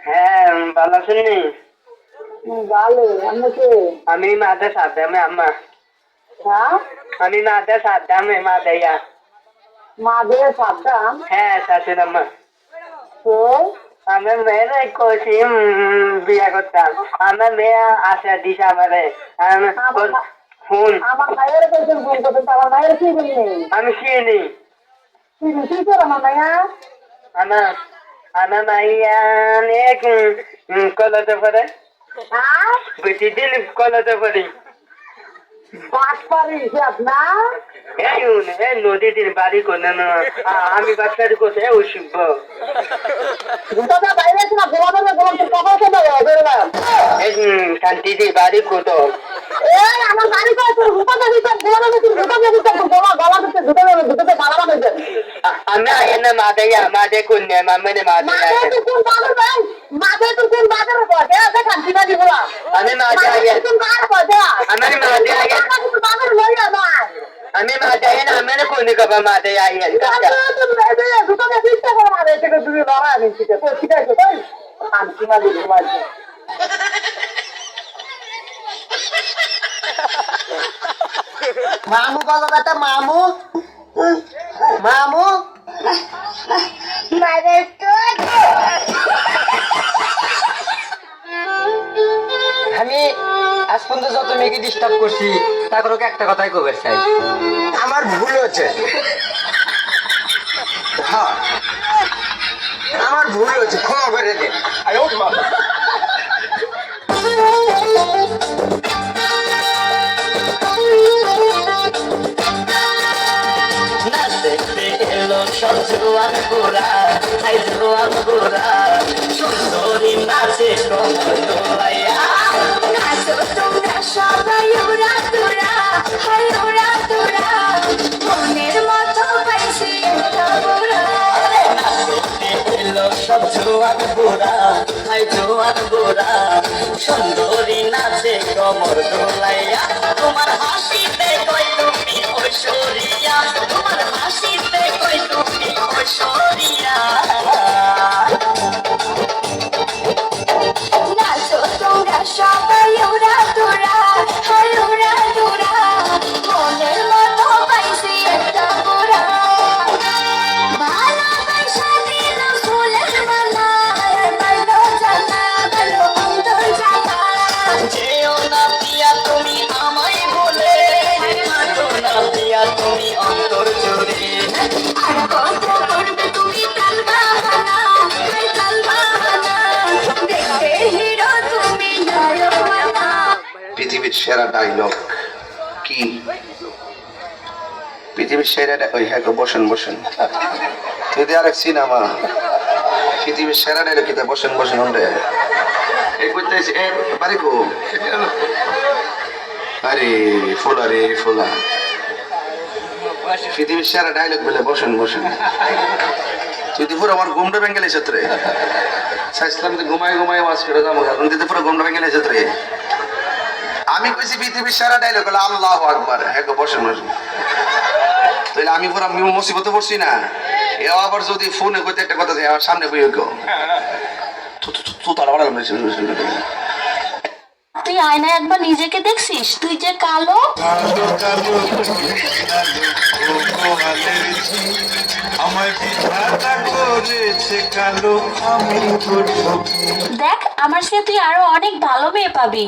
হ্যাঁ ভালো আছেন? ভালো। আমি মাদা সাদ্দামে আম্মা। আমি মাদা সাদ্দামে মাদাইয়া। মাদের সাদ্দাম? হ্যাঁ শাশুড় আম্মা। তো আমার মেয়ের কষি বিয়া করতাম। আমার মেয়ে আশা দিছে আমারে। ফোন আমার মায়ের কাছে ফোন করতেন, আমার মায়ের কি নেই। আমি চিনি কি করে আমার মায়া? আমার আমার মাইয়া অনেক কলতে পারে, বেশি দিন কলতে পারি। বাস পারি আপনার এই নদীটির বাড়ি করে না, আমি বাচ্চারি কোথায় ওই শিখব। বাইরে আছে না, গোলামের গোলাম তোর কথা বেরোলাম। শান্তিদি বাড়ি কত? আমার বাড়ি করে তোর হুপাতে দিতেন, গোলামের হুপাতে দিতেন, গলা দিতে দুটোতে বাড়াবা দিতেন। আমি এনে মাদে কন্যা মামেনে মাদে কোন বাজার ভাই, মাঝে তুই কোন বাজারে বসে আছে কান্তি বাড়ি গোলা। আমি মাদে আগে কোন বাজার বসে আমার মাদে আগে বাজার লই না। আমি মাদে আগে না মেনে কোনে কবা মাদে আগে দুটোকে চিন্তা করে মারে থেকে তুমি লড়া নিচ্ছি তো ঠিক আছে তাই কান্তি মাঝে ঘুমাচ্ছে। মামু বাবা বেটা মামু মামু আমি আজ পর্যন্ত যত মেয়েকে ডিস্টার্ব করছি তারপর ওকে একটা কথাই কবে চাই, আমার ভুল হচ্ছে। হ্যাঁ আমার ভুল হচ্ছে, ক্ষমা করে দিন। সুন্দরী নাচে সবাই ওরা তোরা হাই ওরা তোরা মনের মতো পাইছি সব জোয়ান গোরা, হাই জোয়ান গোরা, সুন্দরী নাচে কমর দোলাইয়া, তোমার হাসিতে কই তুমি ঐশ্বরিয়া, তোমার হাসিতে কই তুমি ঐশ্বরিয়া। নাচো তোরা সবাই ওরা তোরা হাই ওরা তোরা মনের মতো পাইছি একটা গোরা ভালোবাসা দিল ফুলের মালা ভালো জানা ভালো অন্তর জানা যেও না পিয়া তুমি আমায় বলে, হাঁটো না পিয়া তুমি অন্তর জুড়ে। আর কত করবে তুমি তাল বাহানা দেখতে হিরো তুমি নয়না। পৃথিবীর সেরা ডায়লগ কি? পৃথিবীর সেরা ওই হ্যাঁ বসেন বসেন, যদি আরেক সিনেমা পৃথিবীর সেরা ডায়লগ কি? বসেন বসেন উন্ডে এই করতেছি এ বাড়ি গো। আরে ফোলা রে ফোলা, পৃথিবীর সেরা ডায়লগ বলে বসেন বসেন। তুই তো পুরো আমার ঘুমটা ভেঙে লেছে রে, সাইসলাম ঘুমাই ঘুমাই মাছ করে যাবো, তুই তো পুরো ঘুমটা ভেঙে লেছে রে। আমি কইছি পৃথিবীর সেরা ডায়লগ হলো আল্লাহু আকবার। হ্যাঁ গো বসেন বসেন। তাহলে আমি পুরো মুসিবতে পড়ছি না। এও আবার যদি ফোনে কইতে একটা কথা যায় আমার সামনে বইও কেউ তুই তারা বাড়ালাম। তুই আয়নায় একবার নিজেকে দেখছিস? তুই যে কালো। দেখ আমার সাথে তুই আরো অনেক ভালো মেয়ে পাবি।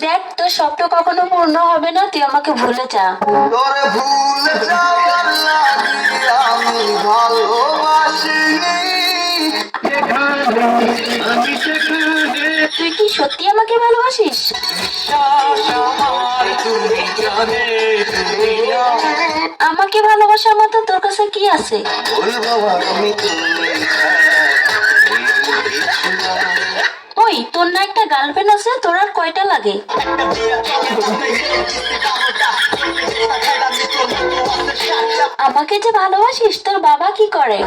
দেখ তোর স্বপ্ন কখনো পূর্ণ হবে না, তুই আমাকে ভুলে যা। তোরে ভুলে যাওয়ার লাগি আমি ভালোবাসিনি। তুই কি সত্যি আমাকে ভালোবাসিস? আমাকে ভালোবাসার মতো তোর কাছে কি আছে? ওই তোর না একটা গার্লফ্রেন্ড আছে, তোর আর কয়টা লাগে? আমাকে যে ভালোবাসিস, তোর বাবা কি করে?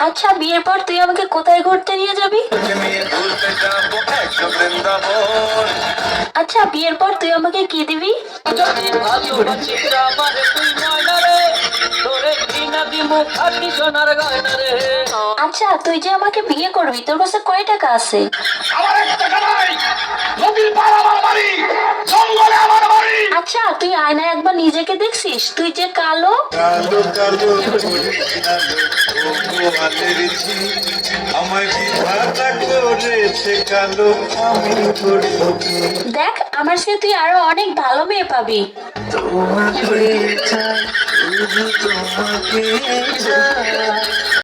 আচ্ছা বিয়ের পর তুই আমাকে কোথায় ঘুরতে নিয়ে যাবি? মন আচ্ছা বিয়ের পর তুই আমাকে কি দিবি? যদি ভালোবাসি আমারে তুই ময়না রে তোরে ঘৃণা দিমু খাটি সোনার গয়না রে আচ্ছা তুই যে আমাকে বিয়ে করবি তোর কাছে কয় টাকা আছে? আমার এক টাকা নাই, নদীর পার আমার বাড়ি, জঙ্গলে আমার বাড়ি। আচ্ছা তুই আয়নায় একবার নিজেকে দেখছিস? তুই যে কালো। কালো কালো আমায় বিধাতা করেছে কালো, আমি করব কি? দেখ আমার সাথে তুই আরো অনেক ভালো মেয়ে পাবি। তোমাকে চাই, শুধু তোমাকে চাই।